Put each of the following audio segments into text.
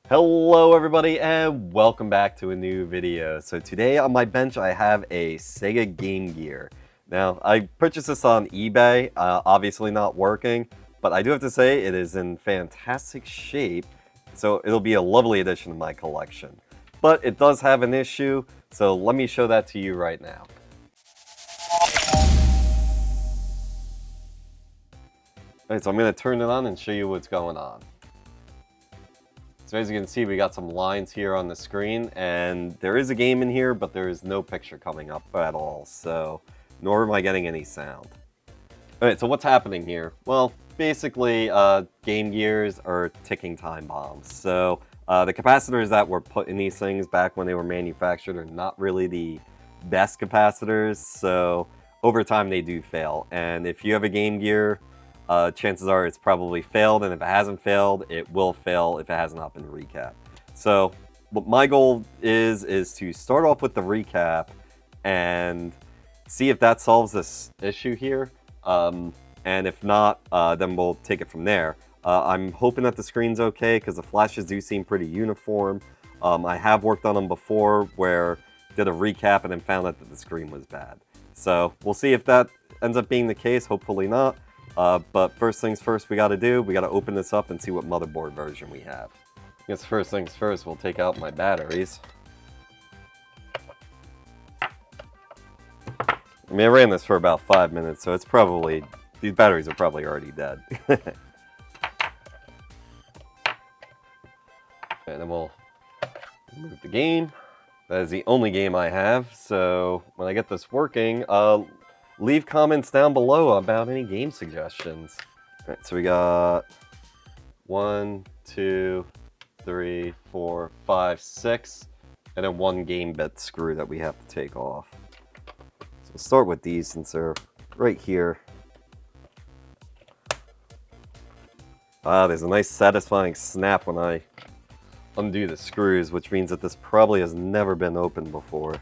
Hello everybody and welcome back to a new video. So today on my bench I have a Sega Game Gear. Now I purchased this on eBay, obviously not working, but I do have to say it is in fantastic shape, so it'll be a lovely addition to my collection. But it does have an issue, so let me show that to you right now. Alright, so I'm going to turn it on and show you what's going on. So as you can see, we got some lines here on the screen, and there is a game in here, but there is no picture coming up at all, so nor am I getting any sound. Alright, so what's happening here? Well, basically, Game Gears are ticking time bombs. So the capacitors that were put in these things back when they were manufactured are not really the best capacitors, so over time they do fail. And if you have a Game Gear, chances are it's probably failed, and if it hasn't failed, it will fail if it has not been recapped. So what my goal is to start off with the recap and see if that solves this issue here. And if not, then we'll take it from there. I'm hoping that the screen's okay because the flashes do seem pretty uniform. I have worked on them before where did a recap and then found out that the screen was bad. So we'll see if that ends up being the case, hopefully not. But first things first we gotta open this up and see what motherboard version we have. I guess first things first, we'll take out my batteries. I mean, I ran this for about 5 minutes, so it's probably, these batteries are probably already dead. And then we'll remove the game. That is the only game I have, so when I get this working, leave comments down below about any game suggestions. Alright, so we got 1, 2, 3, 4, 5, 6, and then one game bit screw that we have to take off. So we'll start with these since they're right here. There's a nice satisfying snap when I undo the screws, which means that this probably has never been opened before.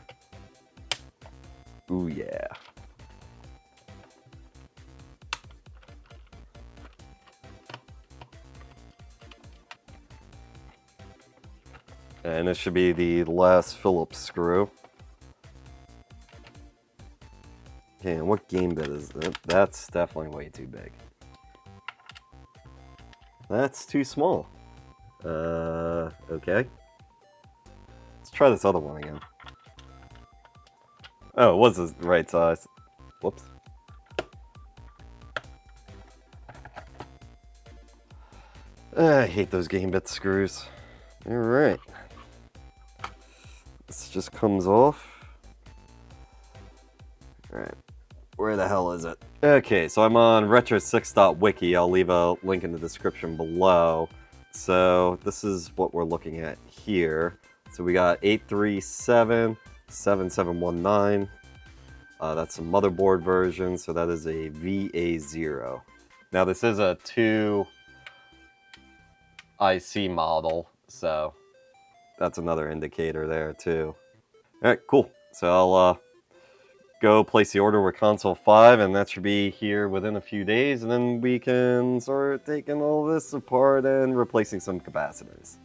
Ooh yeah. And this should be the last Phillips screw. Okay, and what game bit is that? That's definitely way too big. That's too small. Okay. Let's try this other one again. Oh, it was the right size. Whoops. I hate those game bit screws. Alright. This just comes off. Alright, where the hell is it? Okay, so I'm on retro6.wiki. I'll leave a link in the description below. So this is what we're looking at here. So we got 837-7719. That's a motherboard version, so that is a VA0. Now this is a 2 IC model, so that's another indicator there too. Alright, cool. So I'll go place the order with console 5, and that should be here within a few days, and then we can start taking all this apart and replacing some capacitors.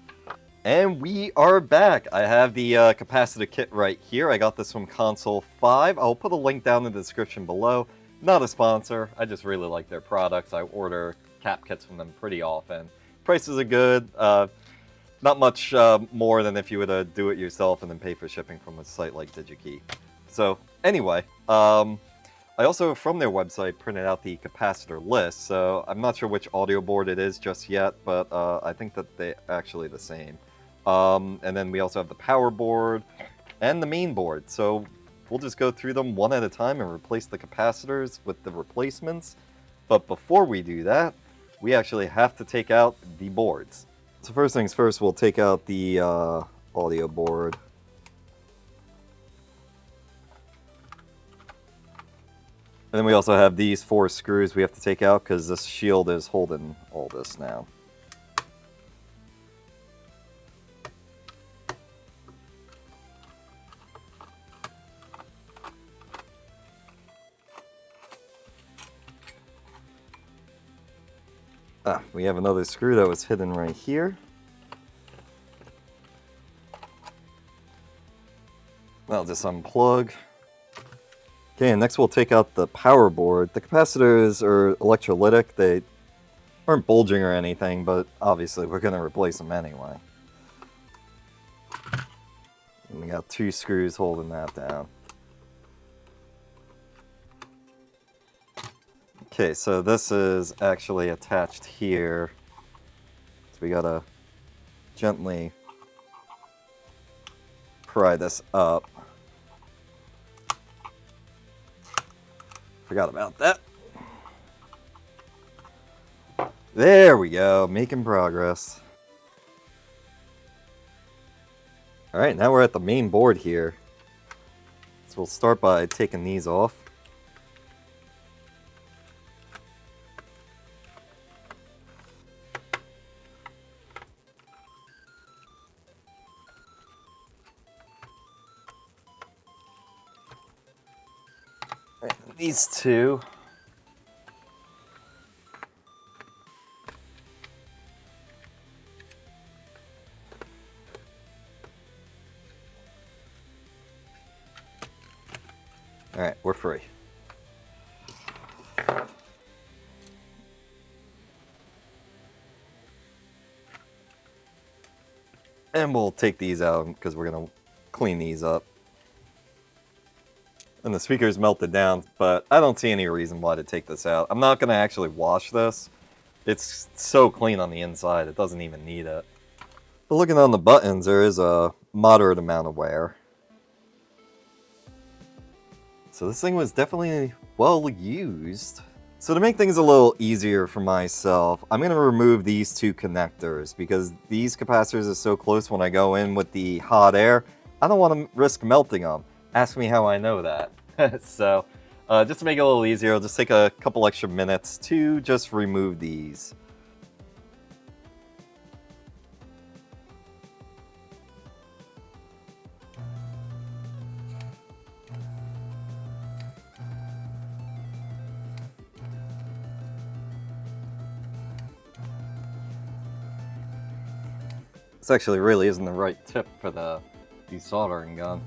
And we are back! I have the capacitor kit right here. I got this from console 5. I'll put a link down in the description below. Not a sponsor, I just really like their products. I order cap kits from them pretty often. Prices are good. Not much more than if you were to do it yourself and then pay for shipping from a site like DigiKey. So anyway, I also from their website printed out the capacitor list, so I'm not sure which audio board it is just yet, but I think that they're actually the same. And then we also have the power board and the main board, so we'll just go through them one at a time and replace the capacitors with the replacements. But before we do that, we actually have to take out the boards. So first things first, we'll take out the audio board. And then we also have these 4 screws we have to take out because this shield is holding all this now. We have another screw that was hidden right here. I'll just unplug. Okay, and next we'll take out the power board. The capacitors are electrolytic. They aren't bulging or anything, but obviously we're going to replace them anyway. And we got 2 screws holding that down. Okay, so this is actually attached here. So we gotta gently pry this up. Forgot about that. There we go, making progress. Alright, now we're at the main board here. So we'll start by taking these off. Right, these two. Alright, we're free. And we'll take these out because we're going to clean these up. And the speaker's melted down, but I don't see any reason why to take this out. I'm not going to actually wash this. It's so clean on the inside, it doesn't even need it. But looking on the buttons, there is a moderate amount of wear. So this thing was definitely well used. So to make things a little easier for myself, I'm going to remove these 2 connectors because these capacitors are so close when I go in with the hot air, I don't want to risk melting them. Ask me how I know that. So just to make it a little easier, I'll just take a couple extra minutes to just remove these. This actually really isn't the right tip for the desoldering gun.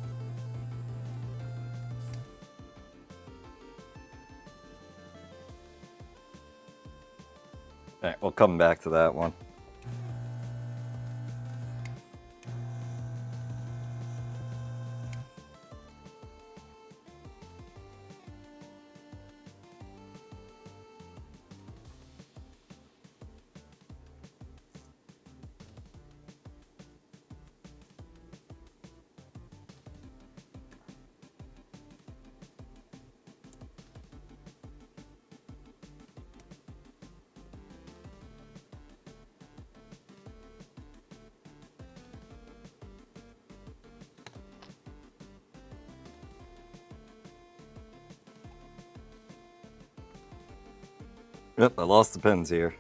Alright, we'll come back to that one. Yep, I lost the pins here.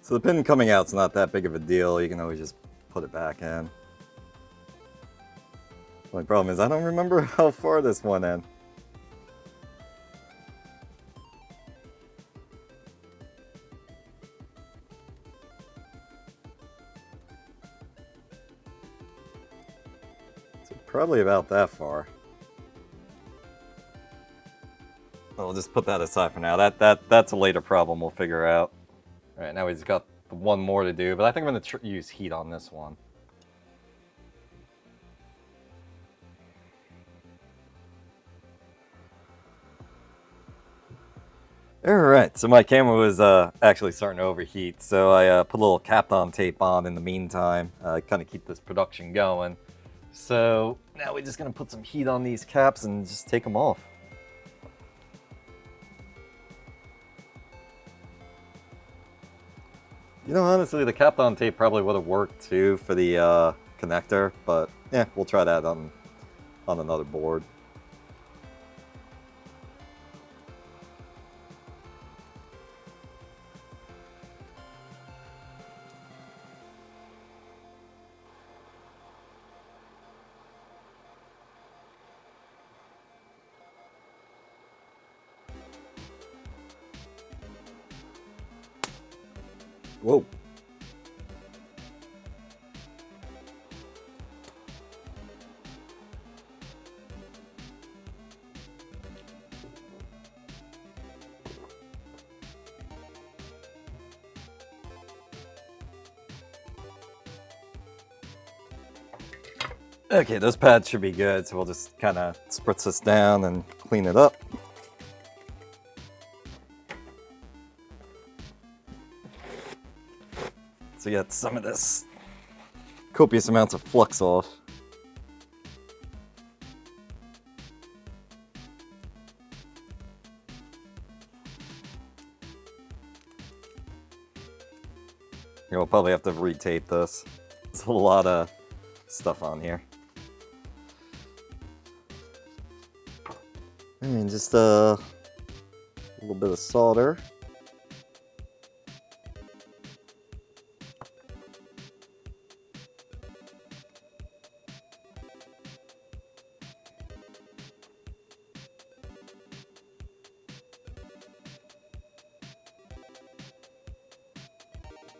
So the pin coming out's not that big of a deal. You can always just put it back in. The only problem is I don't remember how far this one in. So probably about that far. We'll just put that aside for now. That's a later problem we'll figure out. All right, now we've got the one more to do, but I think I'm going to use heat on this one. Alright, so my camera was actually starting to overheat, so I put a little Kapton tape on in the meantime, kind of keep this production going. So now we're just going to put some heat on these caps and just take them off. You know, honestly, the Kapton tape probably would have worked too for the connector, but yeah, we'll try that on another board. Whoa. Okay, those pads should be good, so we'll just kind of spritz this down and clean it up. So get some of this copious amounts of flux off. We'll probably have to retape this. There's a lot of stuff on here. And just a little bit of solder.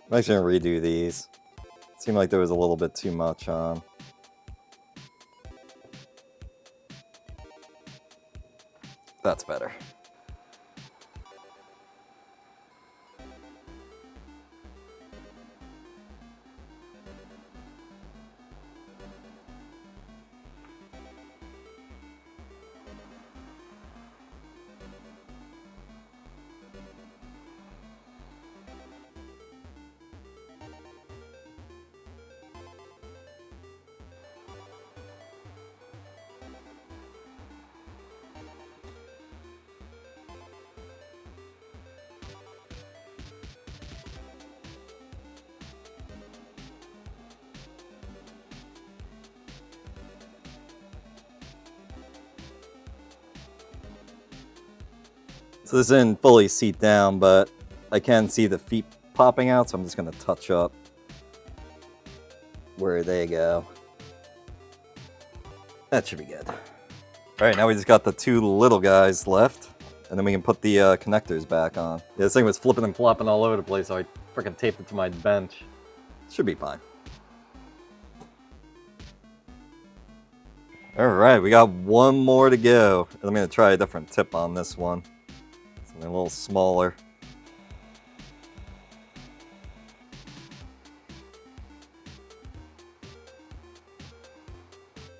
I'm actually gonna redo these. Seemed like there was a little bit too much on. That's better. So this didn't fully seat down, but I can see the feet popping out, so I'm just going to touch up where they go. That should be good. Alright, now we just got the two little guys left, and then we can put the connectors back on. Yeah, this thing was flipping and flopping all over the place, so I freaking taped it to my bench. Should be fine. Alright, we got one more to go. I'm going to try a different tip on this one. Something a little smaller.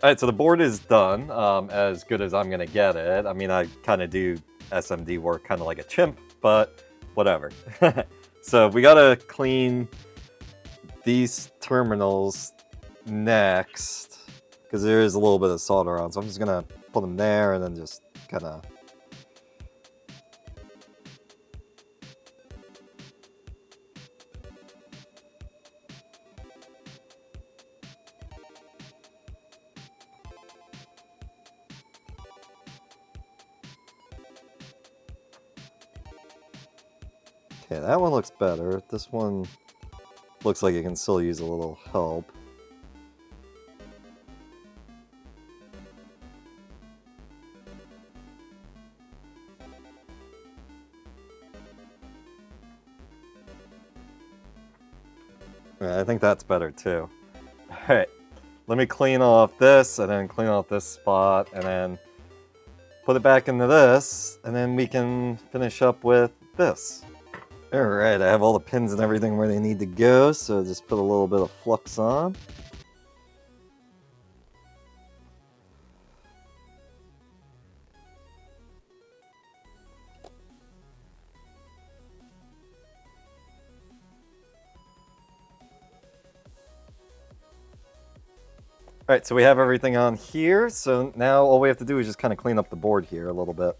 Alright, so the board is done, as good as I'm gonna get it. I mean, I kind of do SMD work kind of like a chimp, but whatever. So we gotta clean these terminals next, because there is a little bit of solder on, so I'm just gonna put them there and then just kind of... Okay, that one looks better. This one looks like it can still use a little help. Yeah, I think that's better too. Alright, let me clean off this, and then clean off this spot, and then put it back into this, and then we can finish up with this. Alright, I have all the pins and everything where they need to go, so just put a little bit of flux on. Alright, so we have everything on here, so now all we have to do is just kind of clean up the board here a little bit.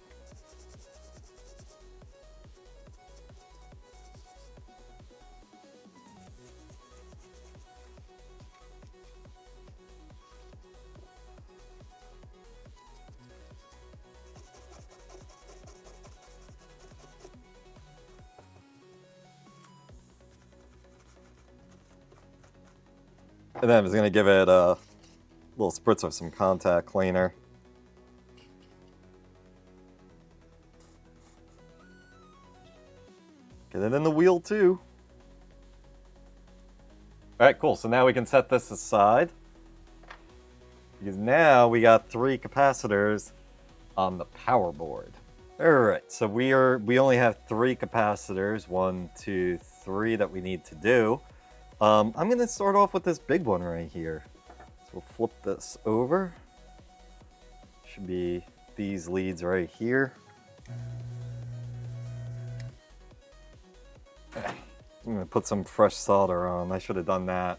And then I'm just going to give it a little spritz of some contact cleaner. Get it in the wheel too. Alright, cool. So now we can set this aside. Because now we got 3 capacitors on the power board. Alright, so we only have 3 capacitors. 1, 2, 3 that we need to do. I'm going to start off with this big one right here. So we'll flip this over. Should be these leads right here. I'm gonna put some fresh solder on. I should have done that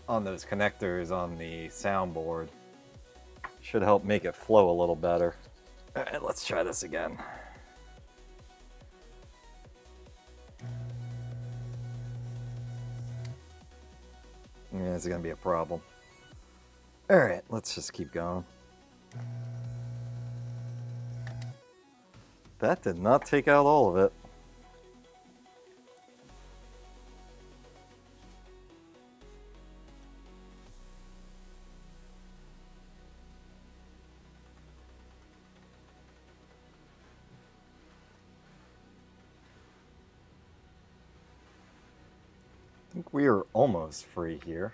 on those connectors on the soundboard. Should help make it flow a little better. All right, let's try this again. Yeah, this is gonna be a problem. All right, let's just keep going. That did not take out all of it. I think we are almost free here.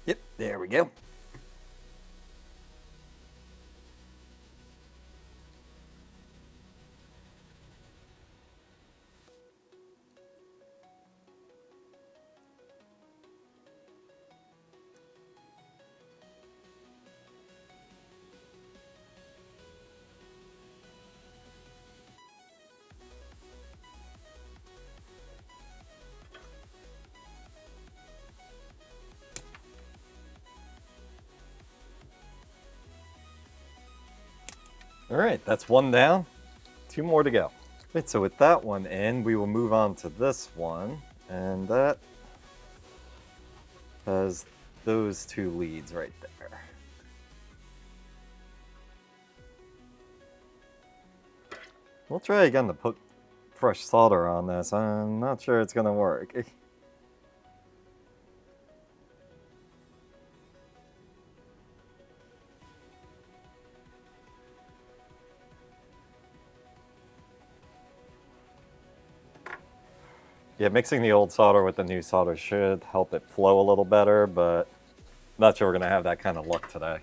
Yep, there we go. All right, that's one down. 2 more to go. Right, so with that one in, we will move on to this one, and that has those 2 leads right there. We'll try again to put fresh solder on this. I'm not sure it's gonna work. Yeah, mixing the old solder with the new solder should help it flow a little better, but not sure we're gonna have that kind of luck today.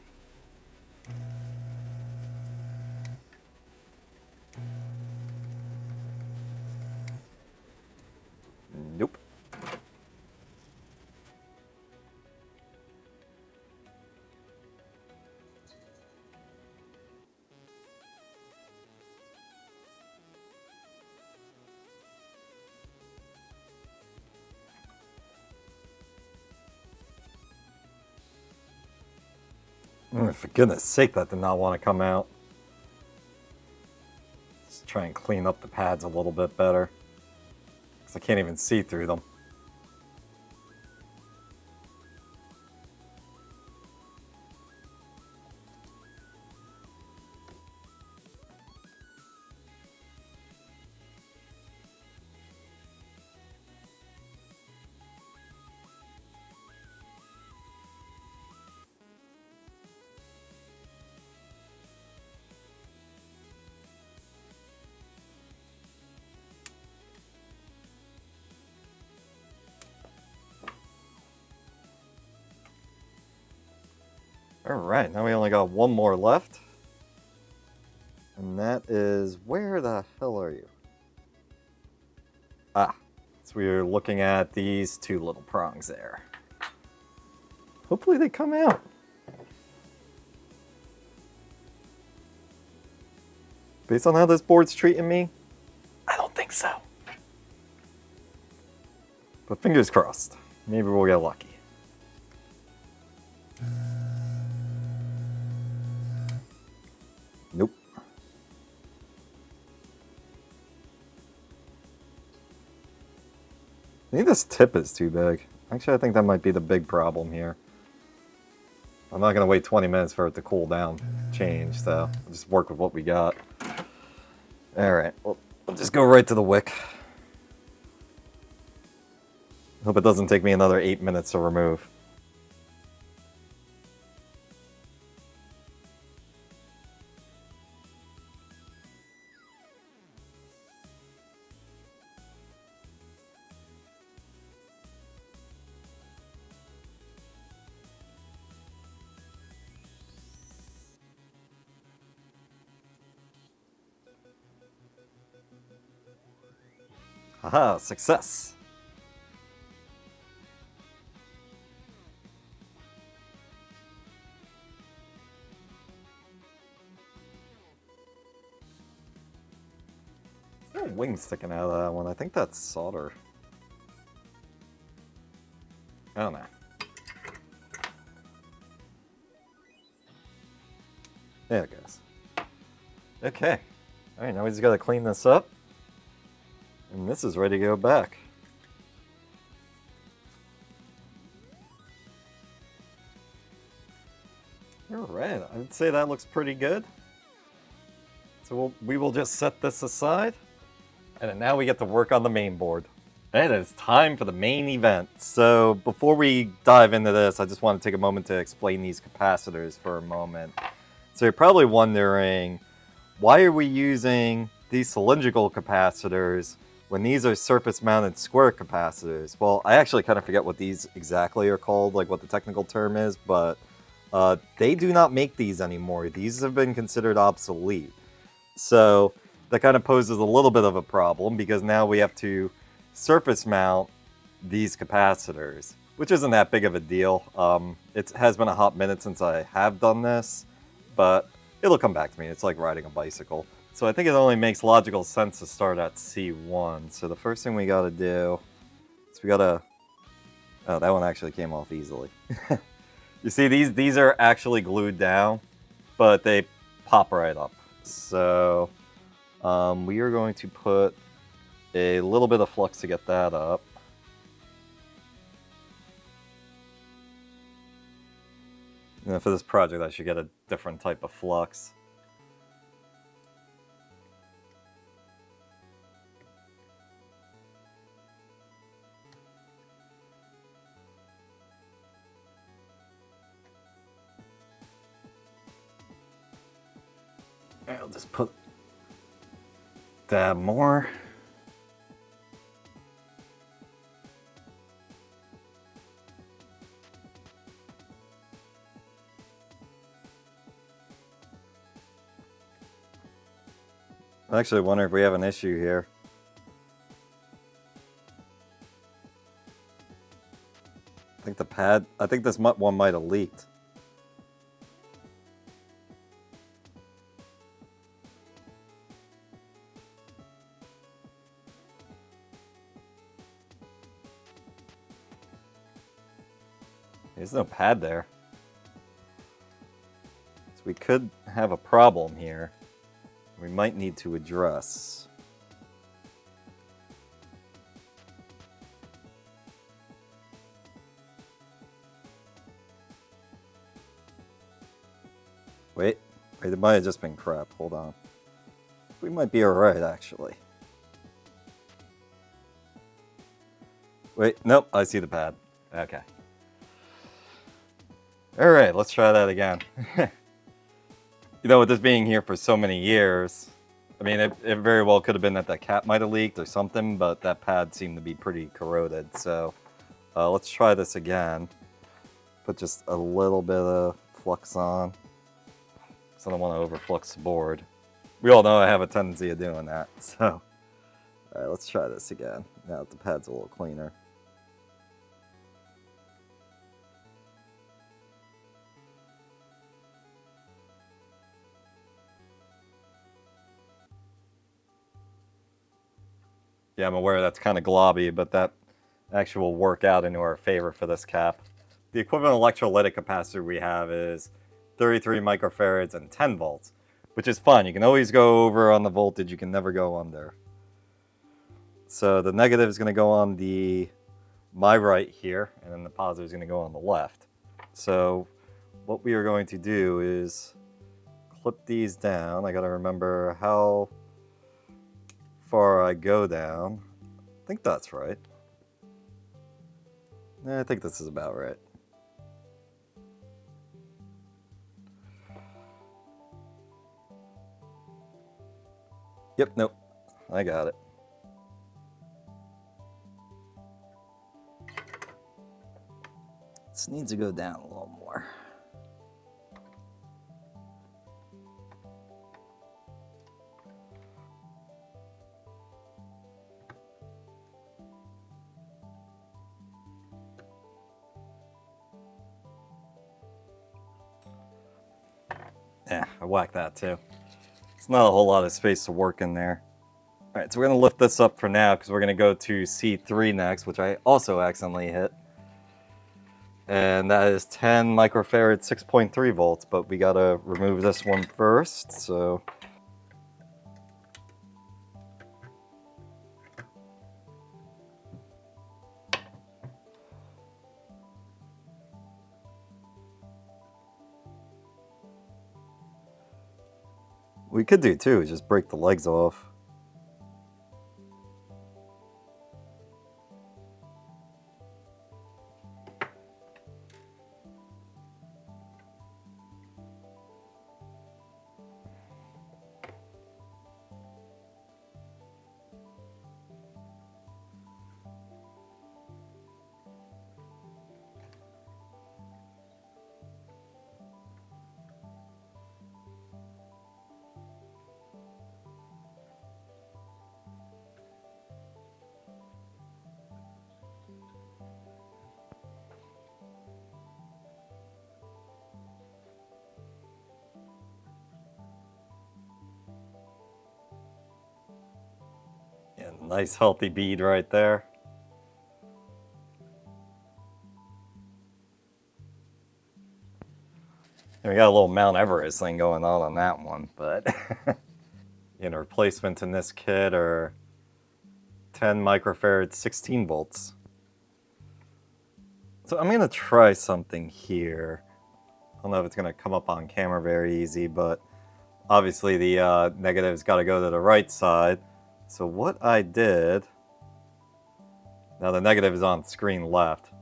Nope. For goodness sake, that did not want to come out. Let's try and clean up the pads a little bit better, because I can't even see through them. Alright, now we only got one more left. And that is, where the hell are you? Ah, so we're looking at these 2 little prongs there. Hopefully they come out. Based on how this board's treating me, I don't think so. But fingers crossed. Maybe we'll get lucky. Nope. I think this tip is too big. Actually, I think that might be the big problem here. I'm not going to wait 20 minutes for it to cool down, change, so I'll just work with what we got. Alright, well, I'll just go right to the wick. Hope it doesn't take me another 8 minutes to remove. Haha, success! Is there a wing sticking out of that one? I think that's solder. I don't know. There it goes. Okay. Alright, now we just gotta clean this up. And this is ready to go back. Alright, I'd say that looks pretty good. So we will just set this aside. And then now we get to work on the main board. It is time for the main event. So before we dive into this, I just want to take a moment to explain these capacitors for a moment. So you're probably wondering, why are we using these cylindrical capacitors when these are surface-mounted square capacitors? Well, I actually kind of forget what these exactly are called, like what the technical term is, but they do not make these anymore. These have been considered obsolete. So that kind of poses a little bit of a problem because now we have to surface mount these capacitors, which isn't that big of a deal. It has been a hot minute since I have done this, but it'll come back to me. It's like riding a bicycle. So I think it only makes logical sense to start at C1. So the first thing we gotta do is we gotta... Oh, that one actually came off easily. You see, these are actually glued down, but they pop right up. So we are going to put a little bit of flux to get that up. And then for this project, I should get a different type of flux. I'll just put dab more. I actually wonder if we have an issue here. I think this one might have leaked. There's no pad there. So we could have a problem here. We might need to address. Wait, it might have just been crap. Hold on. We might be alright, actually. Wait, nope, I see the pad. Okay. Alright, let's try that again. You know, with this being here for so many years, I mean, it very well could have been that cap might have leaked or something, but that pad seemed to be pretty corroded. So let's try this again. Put just a little bit of flux on, because I don't want to overflux the board. We all know I have a tendency of doing that. So, all right, let's try this again. Now that the pad's a little cleaner. Yeah, I'm aware that's kind of globby, but that actually will work out into our favor for this cap. The equivalent electrolytic capacitor we have is 33 microfarads and 10 volts, which is fun. You can always go over on the voltage, you can never go under. So the negative is going to go on my right here, and then the positive is going to go on the left. So what we are going to do is clip these down. I got to remember how far I go down. I think that's right. I think this is about right. Yep, nope. I got it. This needs to go down a little more. Yeah, I whacked that too. It's not a whole lot of space to work in there. Alright, so we're going to lift this up for now because we're going to go to C3 next, which I also accidentally hit. And that is 10 microfarad, 6.3 volts, but we got to remove this one first, so... We could do too, just break the legs off. Yeah, nice healthy bead right there. And we got a little Mount Everest thing going on that one, but... replacements in this kit are 10 microfarad, 16 volts. So I'm going to try something here. I don't know if it's going to come up on camera very easy, but obviously the negative's got to go to the right side. So what I did... Now the negative is on screen left.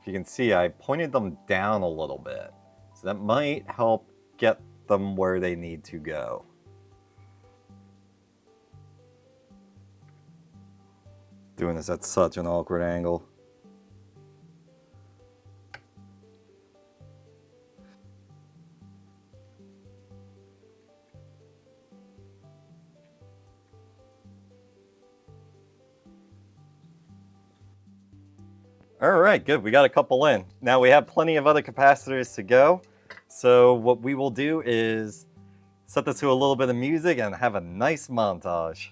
If you can see, I pointed them down a little bit. So that might help get them where they need to go. Doing this at such an awkward angle. Alright, good. We got a couple in. Now we have plenty of other capacitors to go. So what we will do is set this to a little bit of music and have a nice montage.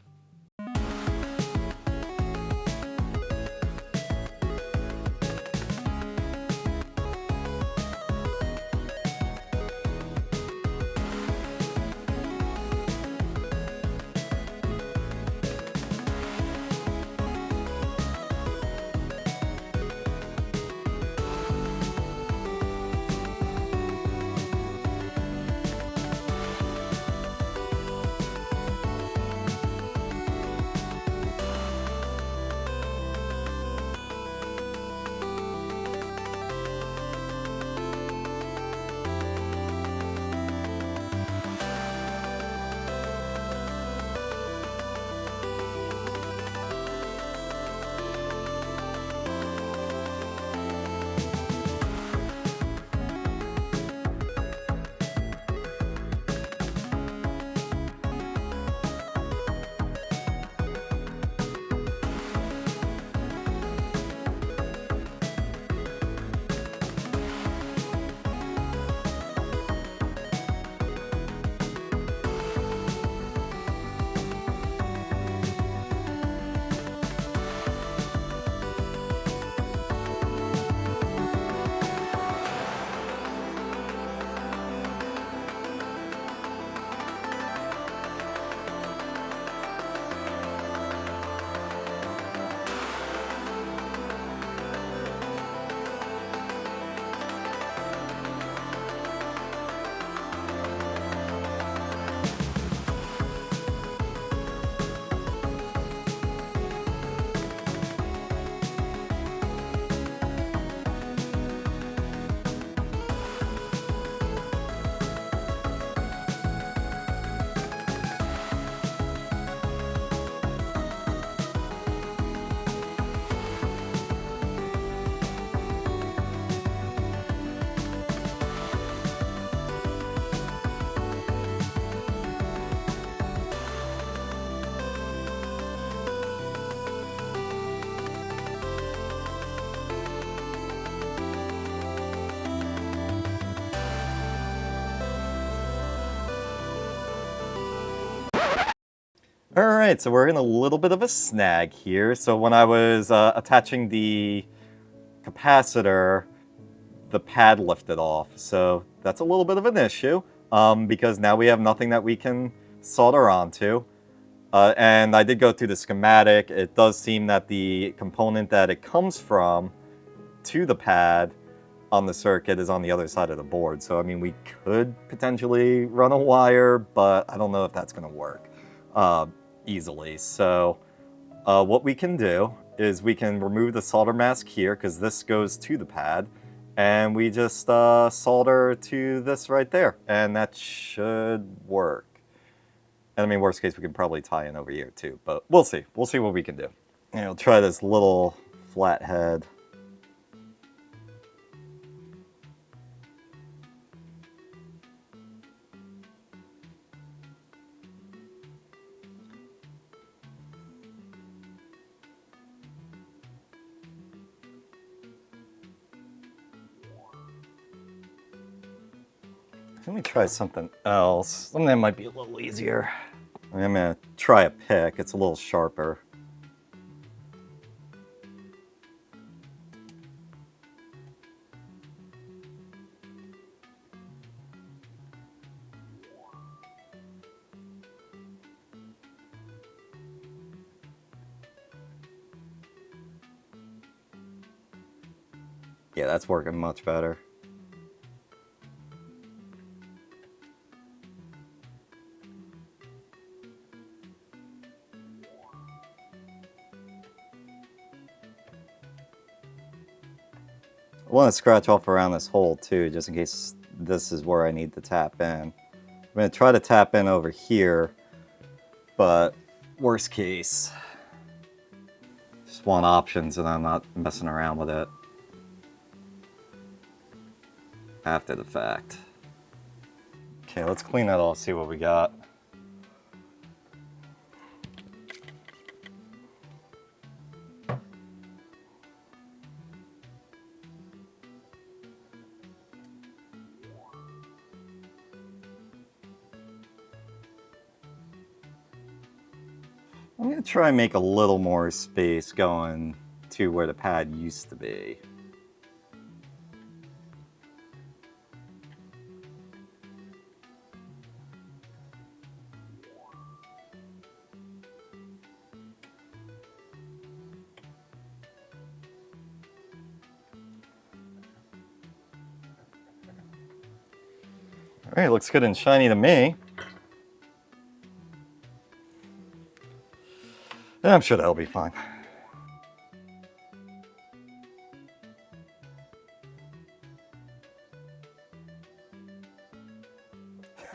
Alright, so we're in a little bit of a snag here. So when I was attaching the capacitor, the pad lifted off. So that's a little bit of an issue, because now we have nothing that we can solder onto. And I did go through the schematic. It does seem that the component that it comes from to the pad on the circuit is on the other side of the board. So, I mean, we could potentially run a wire, but I don't know if that's going to work easily. So, what we can do is we can remove the solder mask here, because this goes to the pad, and we just solder to this right there, and that should work. And I mean, worst case, we can probably tie in over here too, but we'll see. We'll see what we can do. And we'll try this little flathead. Let me try something else. Something that might be a little easier. I'm going to try a pick. It's a little sharper. Yeah, that's working much better. I want to scratch off around this hole too, just in case this is where I need to tap in. I'm going to try to tap in over here, but worst case, just want options and I'm not messing around with it after the fact. Okay, let's clean that off, see what we got. I'm going to try and make a little more space going to where the pad used to be. Alright, looks good and shiny to me. I'm sure that'll be fine.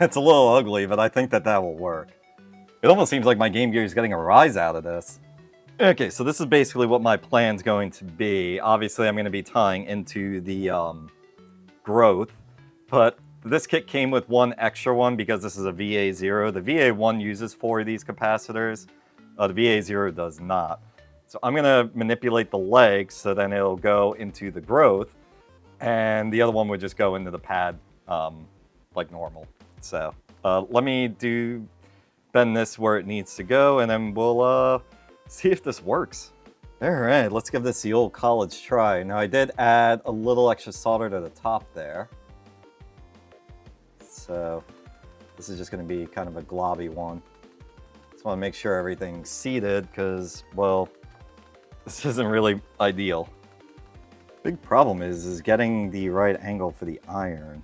It's a little ugly, but I think that will work. It almost seems like my Game Gear is getting a rise out of this. Okay, so this is basically what my plan's going to be. Obviously, I'm going to be tying into the growth, but this kit came with one extra one because this is a VA0. The VA1 uses 4 of these capacitors. The VA0 does not. So I'm going to manipulate the legs so then it'll go into the growth, and the other one would just go into the pad like normal. So let me bend this where it needs to go, and then we'll see if this works. Alright, let's give this the old college try. Now I did add a little extra solder to the top there. So this is just going to be kind of a globby one. Just want to make sure everything's seated because, well, this isn't really ideal. Big problem is getting the right angle for the iron.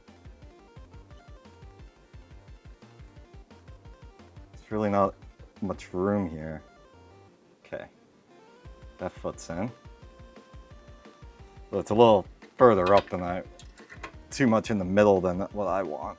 There's really not much room here. Okay, that foot's in. So it's a little further up than too much in the middle than what I want.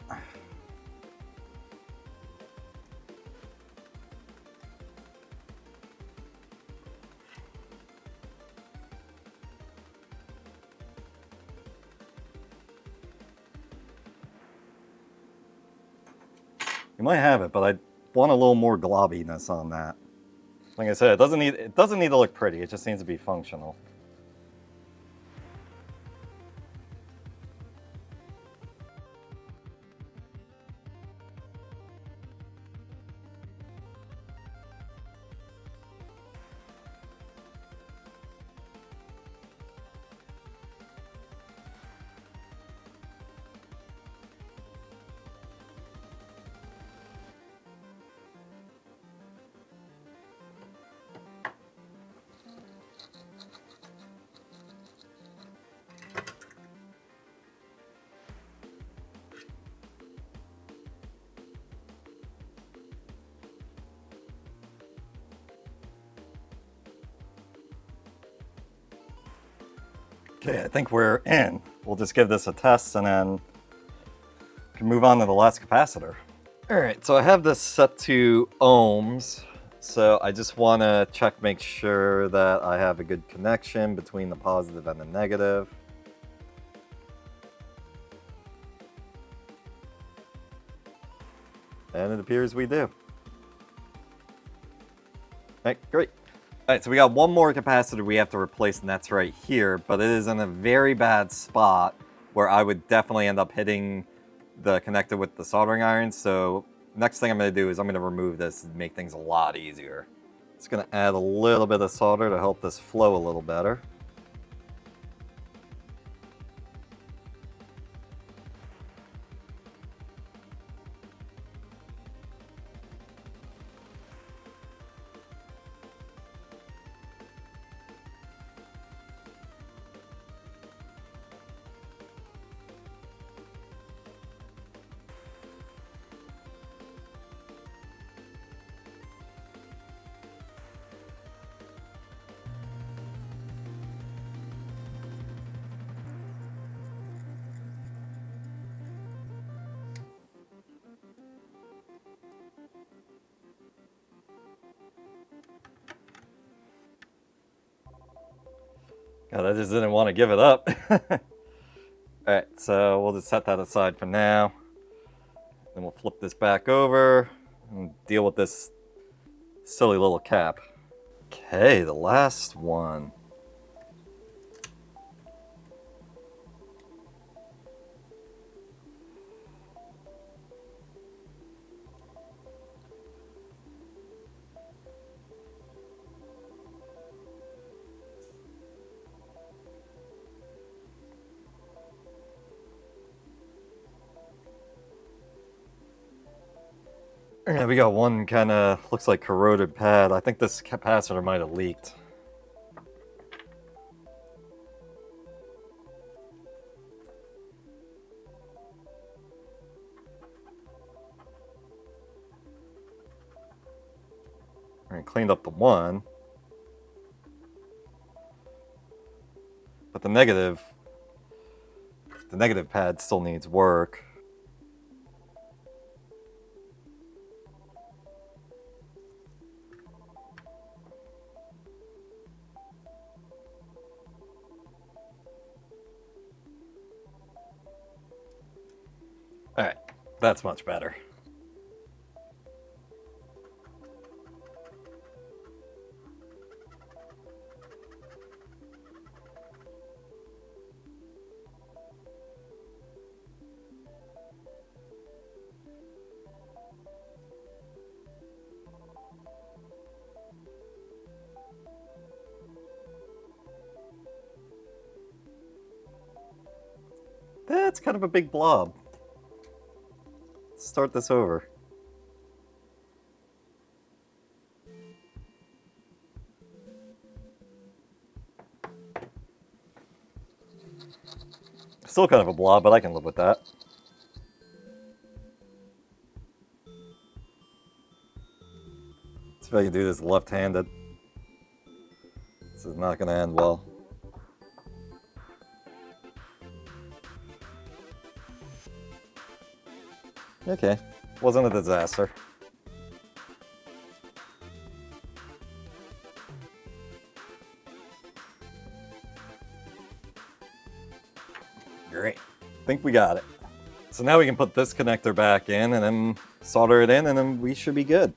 You might have it, but I want a little more globbiness on that. Like I said, it doesn't need to look pretty. It just needs to be functional. Okay, I think we're in. We'll just give this a test and then we can move on to the last capacitor. All right, so I have this set to ohms. So I just want to check, make sure that I have a good connection between the positive and the negative. And it appears we do. Alright, great. Alright, so we got one more capacitor we have to replace, and that's right here, but it is in a very bad spot where I would definitely end up hitting the connector with the soldering iron. So next thing I'm going to do is I'm going to remove this and make things a lot easier. Just going to add a little bit of solder to help this flow a little better. God, I just didn't want to give it up. Alright, so we'll just set that aside for now. Then we'll flip this back over and deal with this silly little cap. Okay, the last one. Yeah, we got one kind of looks like corroded pad. I think this capacitor might have leaked. All right, cleaned up the one. But the negative pad still needs work. All right, that's much better. That's kind of a big blob. Let's start this over. Still kind of a blob, but I can live with that. See if I can do this left-handed. This is not going to end well. Okay, wasn't a disaster. Great, think we got it. So now we can put this connector back in and then solder it in and then we should be good.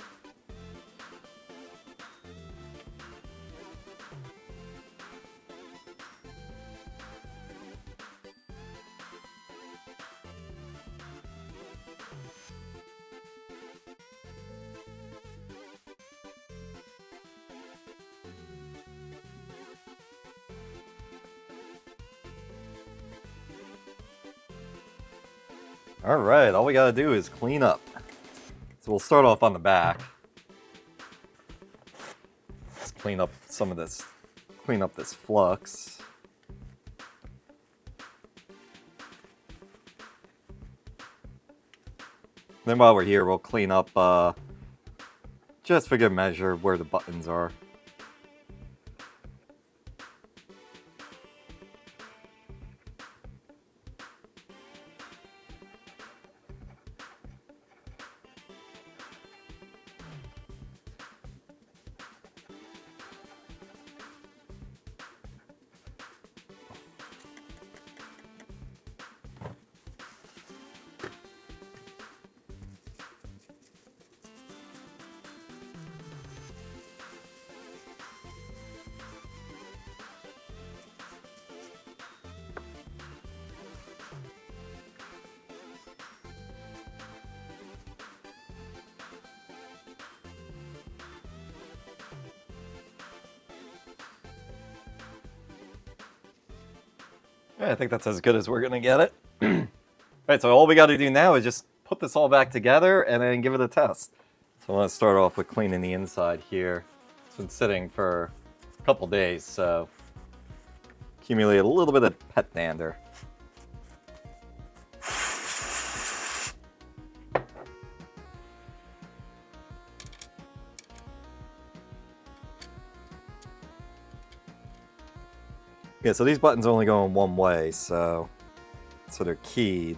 Alright, all we gotta do is clean up. So we'll start off on the back. Let's clean up some of this, clean up this flux. Then while we're here, we'll clean up, just for good measure, where the buttons are. Yeah, I think that's as good as we're gonna get it. Alright, so all we gotta do now is just put this all back together and then give it a test. So I want to start off with cleaning the inside here. It's been sitting for a couple days, so accumulate a little bit of pet dander. Yeah, so these buttons only go in one way, so they're keyed.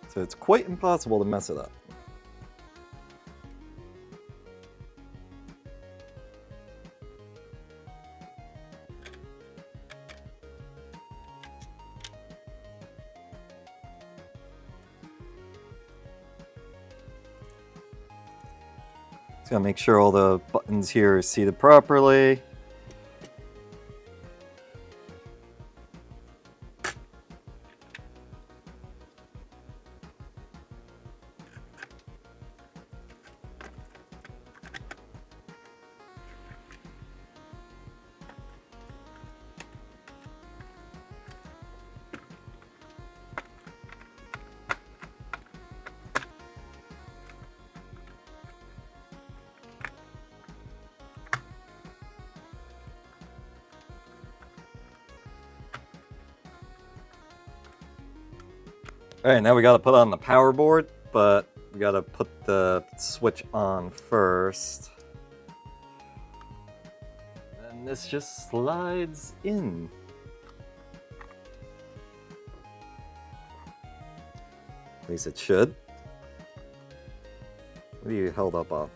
So it's quite impossible to mess it up. Just gotta make sure all the buttons here are seated properly. Alright, now we gotta put on the power board, but we gotta put the switch on first. And this just slides in. At least it should. What are you held up on?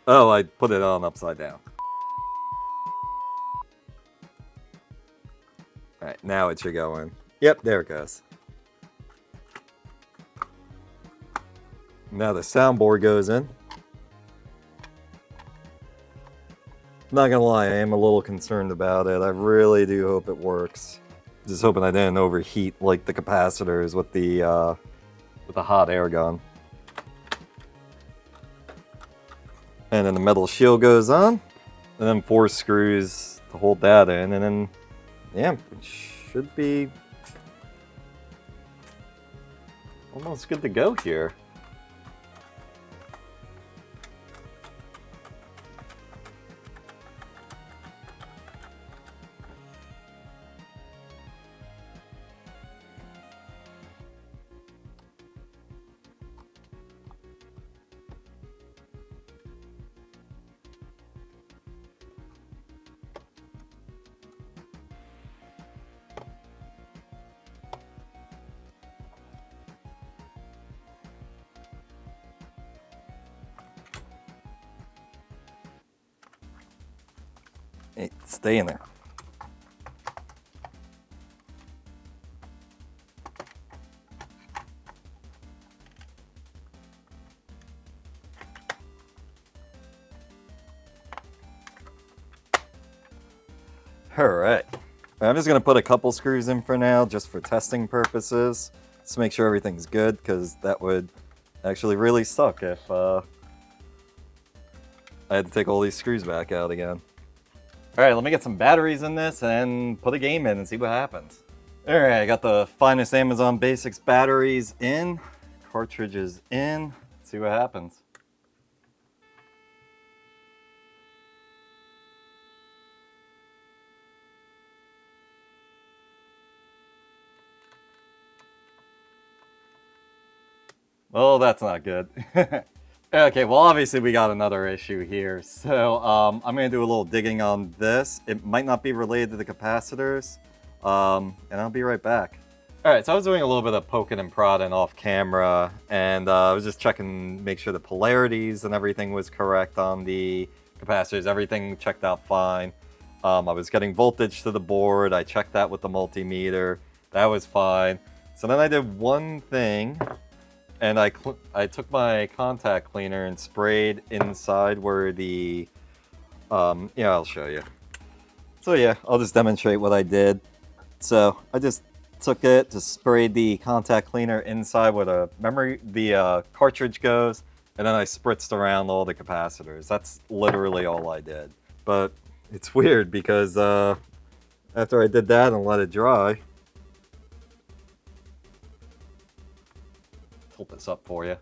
Oh, I put it on upside down. Alright, now it should go in. Yep, there it goes. Now the soundboard goes in. Not gonna lie, I am a little concerned about it. I really do hope it works. Just hoping I didn't overheat like the capacitors with the hot air gun. And then the metal shield goes on, and then 4 screws to hold that in, and then yeah, it should be almost good to go here. Hey, stay in there. Alright. I'm just going to put a couple screws in for now, just for testing purposes. Just to make sure everything's good, because that would actually really suck if I had to take all these screws back out again. Alright, let me get some batteries in this and put a game in and see what happens. Alright, I got the finest Amazon Basics batteries in, cartridges in. Let's see what happens. Well, that's not good. Okay, well obviously we got another issue here, so I'm going to do a little digging on this. It might not be related to the capacitors, and I'll be right back. Alright, so I was doing a little bit of poking and prodding off camera, and I was just checking, make sure the polarities and everything was correct on the capacitors. Everything checked out fine. I was getting voltage to the board, I checked that with the multimeter, that was fine. So then I did one thing, and I took my contact cleaner and sprayed inside where the, yeah, I'll show you. So yeah, I'll just demonstrate what I did. So I just took it, just sprayed the contact cleaner inside where the cartridge goes, and then I spritzed around all the capacitors. That's literally all I did. But it's weird because after I did that and let it dry... Tilt this up for you.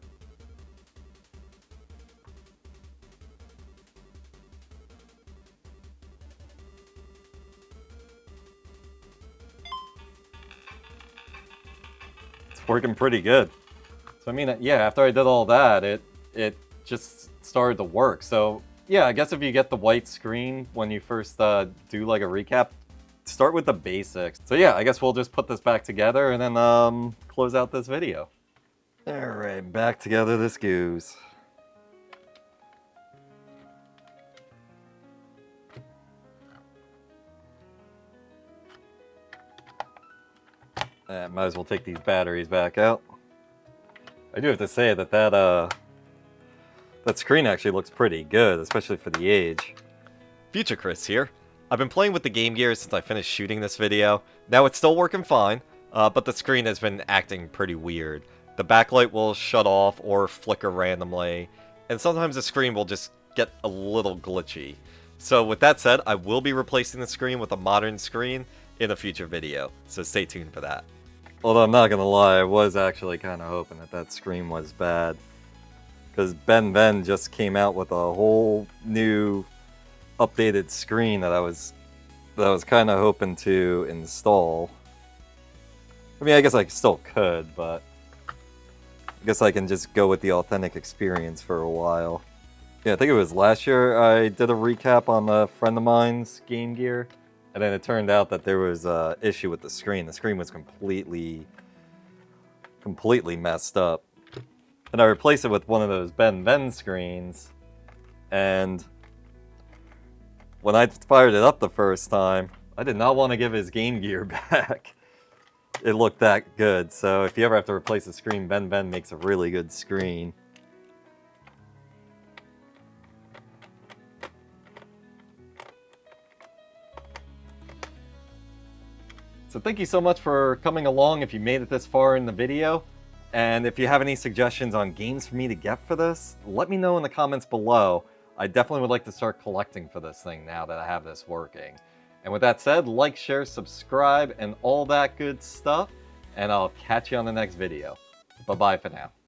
It's working pretty good. So I mean, yeah, after I did all that, it just started to work. So yeah, I guess if you get the white screen when you first do like a recap, start with the basics. So yeah, I guess we'll just put this back together and then close out this video. Alright, back together this goes. Might as well take these batteries back out. I do have to say that screen actually looks pretty good, especially for the age. Future Chris here. I've been playing with the Game Gear since I finished shooting this video. Now it's still working fine, but the screen has been acting pretty weird. The backlight will shut off or flicker randomly, and sometimes the screen will just get a little glitchy. So with that said, I will be replacing the screen with a modern screen in a future video, so stay tuned for that. Although I'm not gonna lie, I was actually kind of hoping that screen was bad. Because Ben just came out with a whole new updated screen that I was kind of hoping to install. I mean, I guess I still could, but I guess I can just go with the authentic experience for a while. Yeah, I think it was last year I did a recap on a friend of mine's Game Gear. And then it turned out that there was an issue with the screen. The screen was completely messed up. And I replaced it with one of those Ben screens. And when I fired it up the first time, I did not want to give his Game Gear back. It looked that good. So if you ever have to replace a screen, Ben makes a really good screen. So thank you so much for coming along if you made it this far in the video. And if you have any suggestions on games for me to get for this, let me know in the comments below. I definitely would like to start collecting for this thing now that I have this working. And with that said, like, share, subscribe, and all that good stuff. And I'll catch you on the next video. Bye-bye for now.